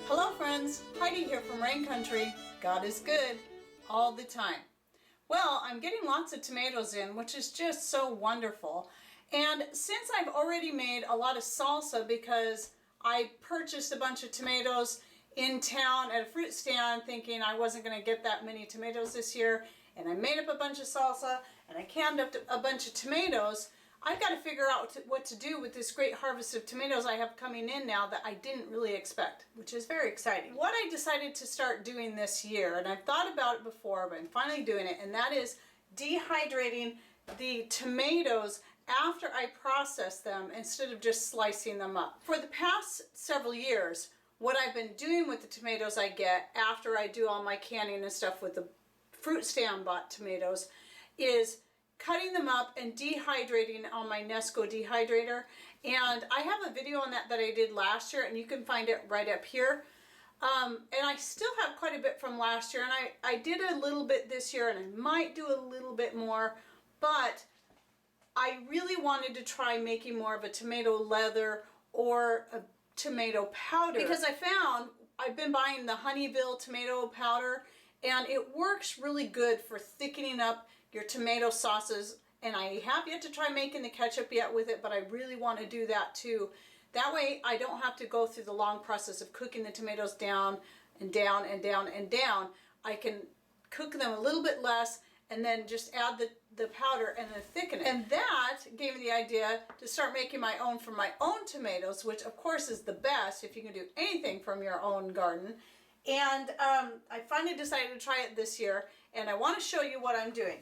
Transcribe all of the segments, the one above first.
Hello friends, Heidi here from Rain Country. God is good all the time. Well, I'm getting lots of tomatoes in, which is just so wonderful. And since I've already made a lot of salsa because I purchased a bunch of tomatoes in town at a fruit stand thinking I wasn't going to get that many tomatoes this year, and I made up a bunch of salsa and I canned up a bunch of tomatoes, I've got to figure out what to do with this great harvest of tomatoes I have coming in now that I didn't really expect, which is very exciting. What I decided to start doing this year, and I've thought about it before, but I'm finally doing it, and that is dehydrating the tomatoes after I process them instead of just slicing them up. For the past several years, what I've been doing with the tomatoes I get after I do all my canning and stuff with the fruit stand bought tomatoes is cutting them up and dehydrating on my Nesco dehydrator. And I have a video on that I did last year, and you can find it right up here. And I still have quite a bit from last year, and I did a little bit this year, and I might do a little bit more, but I really wanted to try making more of a tomato leather or a tomato powder, because I found I've been buying the Honeyville tomato powder, and it works really good for thickening up your tomato sauces. And I have yet to try making the ketchup yet with it, but I really want to do that too. That way I don't have to go through the long process of cooking the tomatoes down and down and down and down. I can cook them a little bit less and then just add the powder and then thicken it. And that gave me the idea to start making my own from my own tomatoes, which of course is the best if you can do anything from your own garden. And I finally decided to try it this year, and I want to show you what I'm doing.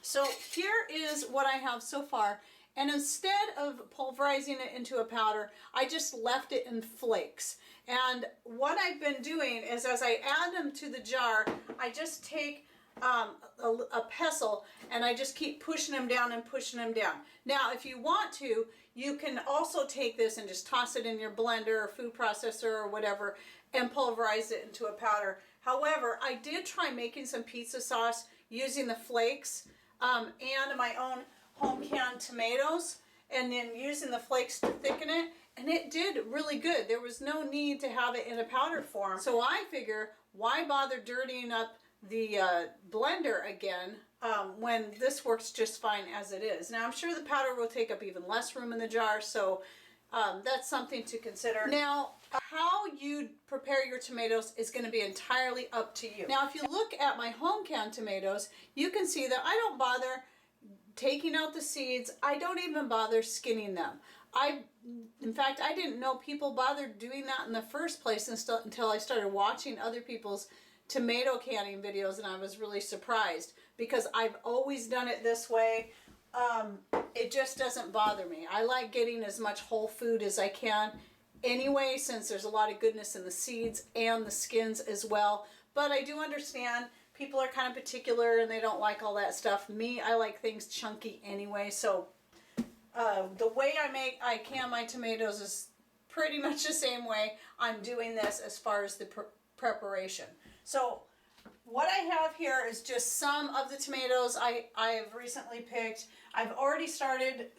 So here is what I have so far, and instead of pulverizing it into a powder, I just left it in flakes. And what I've been doing is, as I add them to the jar, I just take a pestle and I just keep pushing them down and pushing them down. Now if you want to, you can also take this and just toss it in your blender or food processor or whatever and pulverize it into a powder. However, I did try making some pizza sauce using the flakes and my own home canned tomatoes, and then using the flakes to thicken it, and it did really good. There was no need to have it in a powder form. So I figure, why bother dirtying up the blender again when this works just fine as it is. Now I'm sure the powder will take up even less room in the jar, so that's something to consider. Now how you prepare your tomatoes is going to be entirely up to you. Now if you look at my home canned tomatoes, you can see that I don't bother taking out the seeds. I don't even bother skinning them. In fact, I didn't know people bothered doing that in the first place until I started watching other people's tomato canning videos, and I was really surprised because I've always done it this way. It just doesn't bother me. I like getting as much whole food as I can anyway, since there's a lot of goodness in the seeds and the skins as well. But I do understand people are kind of particular and they don't like all that stuff. Me, I like things chunky anyway, so the way I can my tomatoes is pretty much the same way I'm doing this as far as the preparation. So what I have here is just some of the tomatoes I have recently picked. I've already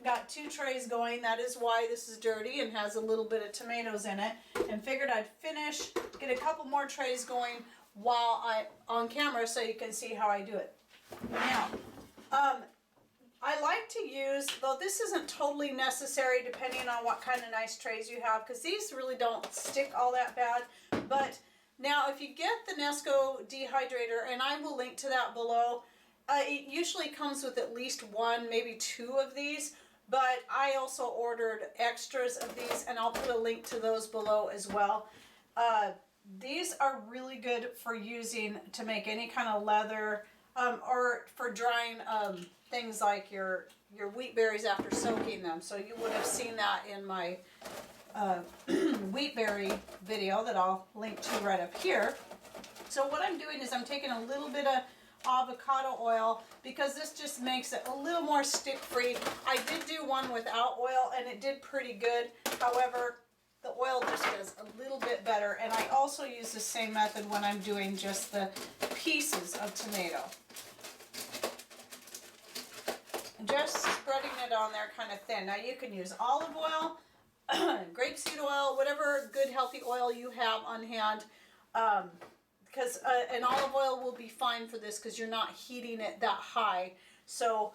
got 2 trays going. That is why this is dirty and has a little bit of tomatoes in it, and figured I'd get a couple more trays going while on camera so you can see how I do it. Now, I like to use, though this isn't totally necessary depending on what kind of nice trays you have, because these really don't stick all that bad, but now if you get the Nesco dehydrator, and I will link to that below, it usually comes with at least 1, maybe 2 of these, but I also ordered extras of these, and I'll put a link to those below as well. These are really good for using to make any kind of leather, or for drying things like your wheat berries after soaking them. So you would have seen that in my wheat berry video that I'll link to right up here. So what I'm doing is I'm taking a little bit of avocado oil, because this just makes it a little more stick free. I did do one without oil and it did pretty good. However, the oil just does a little bit better, and I also use the same method when I'm doing just the pieces of tomato. Just spreading it on there kind of thin. Now you can use olive oil, grapeseed oil, whatever good healthy oil you have on hand, because an olive oil will be fine for this because you're not heating it that high. So,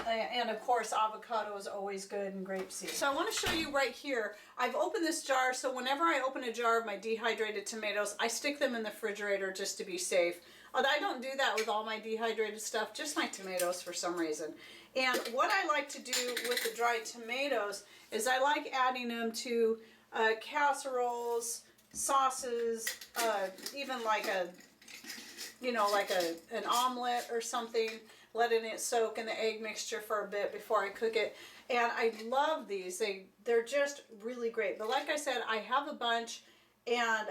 and of course avocado is always good, and grapeseed. So I want to show you right here, I've opened this jar, so whenever I open a jar of my dehydrated tomatoes, I stick them in the refrigerator just to be safe. I don't do that with all my dehydrated stuff, just my tomatoes for some reason. And what I like to do with the dried tomatoes is I like adding them to casseroles, sauces, even like a, you know, like an omelet or something, letting it soak in the egg mixture for a bit before I cook it. And I love these. They're just really great. But like I said, I have a bunch, and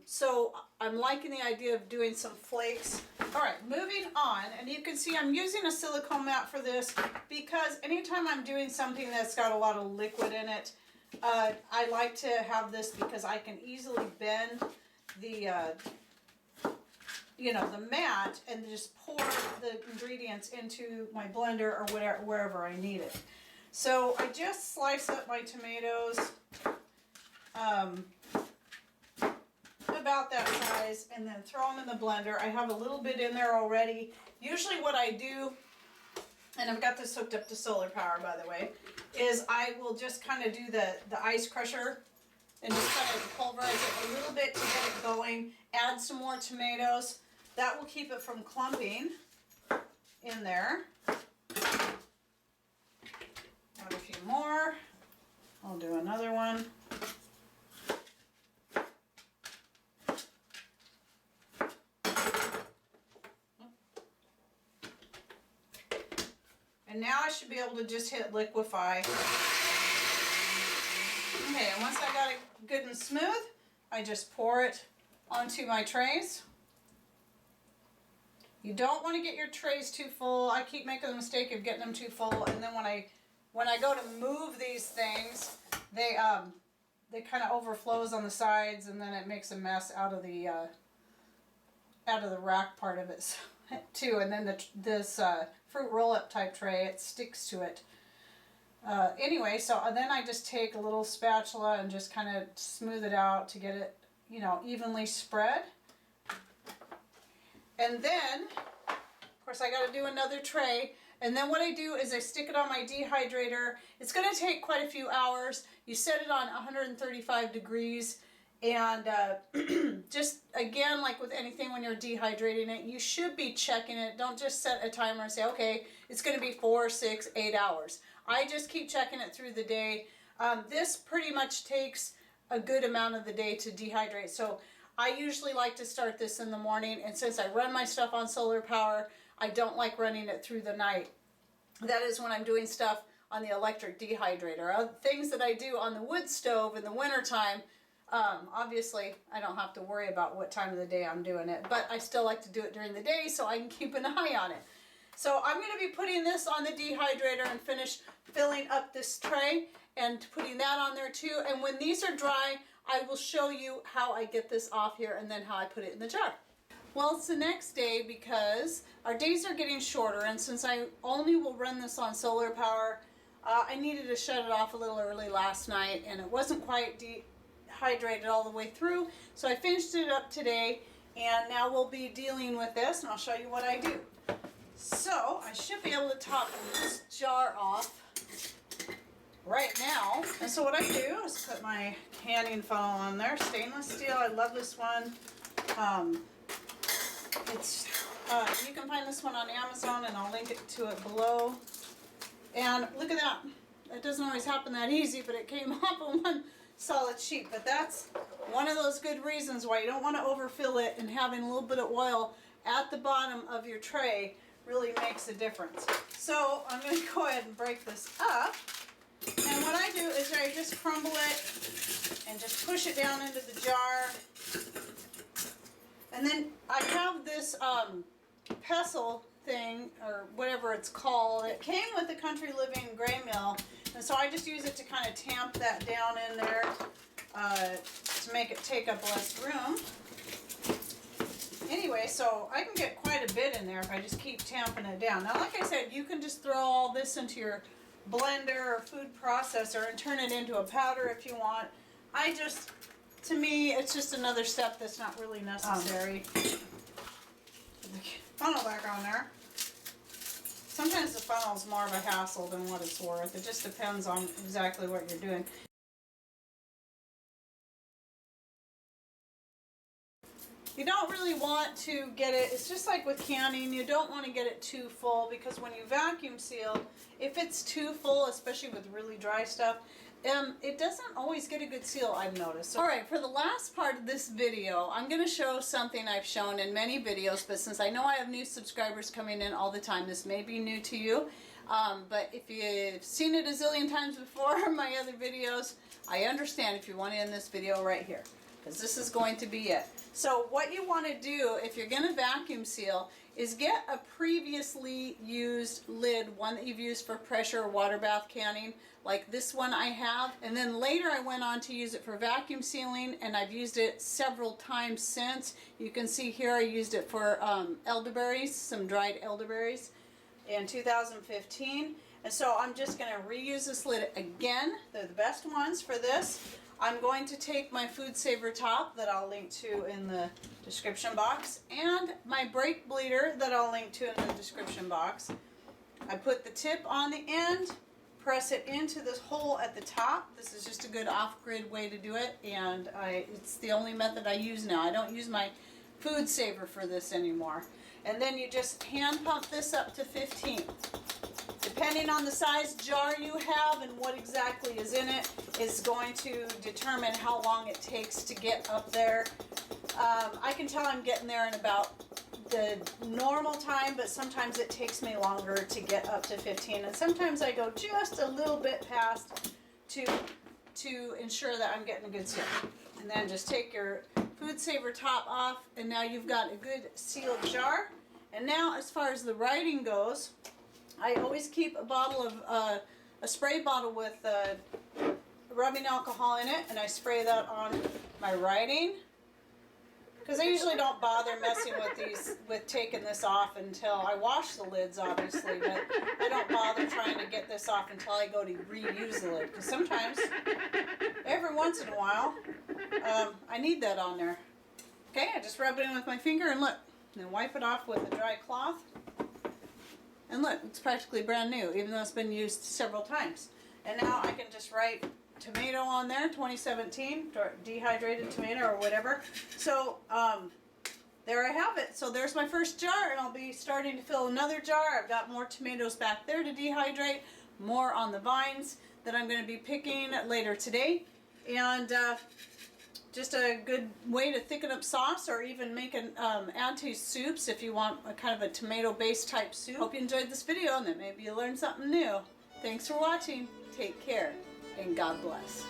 so I'm liking the idea of doing some flakes. All right, moving on, and you can see I'm using a silicone mat for this because anytime I'm doing something that's got a lot of liquid in it, I like to have this because I can easily bend the you know, the mat and just pour the ingredients into my blender or whatever, wherever I need it. So I just slice up my tomatoes about that size and then throw them in the blender. I have a little bit in there already. Usually what I do, and I've got this hooked up to solar power by the way, is I will just kind of do the ice crusher and just kind of pulverize it a little bit to get it going. Add some more tomatoes. That will keep it from clumping in there. Add a few more. I'll do another one. And now I should be able to just hit liquefy. Okay, and once I got it good and smooth, I just pour it onto my trays. You don't want to get your trays too full. I keep making the mistake of getting them too full, and then when I go to move these things, they kind of overflows on the sides, and then it makes a mess out of the rack part of it too. And then this fruit roll-up type tray, it sticks to it. Anyway, so then I just take a little spatula and just kind of smooth it out to get it, you know, evenly spread. And then, of course, I got to do another tray. And then what I do is I stick it on my dehydrator. It's going to take quite a few hours. You set it on 135 degrees. And just, again, like with anything when you're dehydrating it, you should be checking it. Don't just set a timer and say, okay, it's going to be 4, 6, 8 hours. I just keep checking it through the day. This pretty much takes a good amount of the day to dehydrate. So I usually like to start this in the morning, and since I run my stuff on solar power, I don't like running it through the night. That is when I'm doing stuff on the electric dehydrator. Things that I do on the wood stove in the wintertime, obviously I don't have to worry about what time of the day I'm doing it, but I still like to do it during the day so I can keep an eye on it. So I'm going to be putting this on the dehydrator and finish filling up this tray and putting that on there too. And when these are dry, I will show you how I get this off here and then how I put it in the jar. Well, it's the next day because our days are getting shorter, and since I only will run this on solar power, I needed to shut it off a little early last night, and it wasn't quite dehydrated all the way through, so I finished it up today, and now we'll be dealing with this, and I'll show you what I do. So I should be able to top this jar off right now. And so what I do is put my canning funnel on there, stainless steel. I love this one. You can find this one on Amazon, and I'll link it to it below. And look at that. It doesn't always happen that easy, but it came off on one solid sheet. But that's one of those good reasons why you don't want to overfill it, and having a little bit of oil at the bottom of your tray really makes a difference. So I'm going to go ahead and break this up. And what I do is I just crumble it and just push it down into the jar. And then I have this pestle thing, or whatever it's called. It came with the Country Living gray mill, and so I just use it to kind of tamp that down in there to make it take up less room. Anyway, so I can get quite a bit in there if I just keep tamping it down. Now, like I said, you can just throw all this into your blender or food processor and turn it into a powder if you want. To me, it's just another step that's not really necessary. Put the funnel back on there. Sometimes the funnel is more of a hassle than what it's worth. It just depends on exactly what you're doing. You don't really want to get it, it's just like with canning, you don't want to get it too full, because when you vacuum seal, if it's too full, especially with really dry stuff, it doesn't always get a good seal, I've noticed. Alright, for the last part of this video, I'm going to show something I've shown in many videos, but since I know I have new subscribers coming in all the time, this may be new to you. But if you've seen it a zillion times before in my other videos, I understand if you want to end this video right here, because this is going to be it. So what you want to do if you're going to vacuum seal is get a previously used lid, one that you've used for pressure or water bath canning, like this one I have, and then later I went on to use it for vacuum sealing, and I've used it several times since. You can see here I used it for elderberries, some dried elderberries in 2015, and so I'm just going to reuse this lid again. They're the best ones for this. I'm going to take my Food Saver top that I'll link to in the description box, and my brake bleeder that I'll link to in the description box. I put the tip on the end, press it into this hole at the top. This is just a good off-grid way to do it, and it's the only method I use now. I don't use my Food Saver for this anymore. And then you just hand pump this up to 15. Depending on the size jar you have and what exactly is in it is going to determine how long it takes to get up there. I can tell I'm getting there in about the normal time, but sometimes it takes me longer to get up to 15, and sometimes I go just a little bit past to ensure that I'm getting a good seal. And then just take your Food Saver top off, and now you've got a good sealed jar. And now as far as the writing goes, I always keep a bottle of a spray bottle with rubbing alcohol in it, and I spray that on my writing, because I usually don't bother messing with taking this off until I wash the lids, obviously, but I don't bother trying to get this off until I go to reuse the lid, because sometimes, every once in a while, I need that on there. Okay, I just rub it in with my finger and look, and then wipe it off with a dry cloth. And look, it's practically brand new, even though it's been used several times. And now I can just write tomato on there, 2017, dehydrated tomato or whatever. So there I have it. So there's my first jar, and I'll be starting to fill another jar. I've got more tomatoes back there to dehydrate, more on the vines that I'm going to be picking later today. And just a good way to thicken up sauce, or even make an add to soups if you want a kind of a tomato based type soup. Hope you enjoyed this video and that maybe you learned something new. Thanks for watching. Take care and God bless.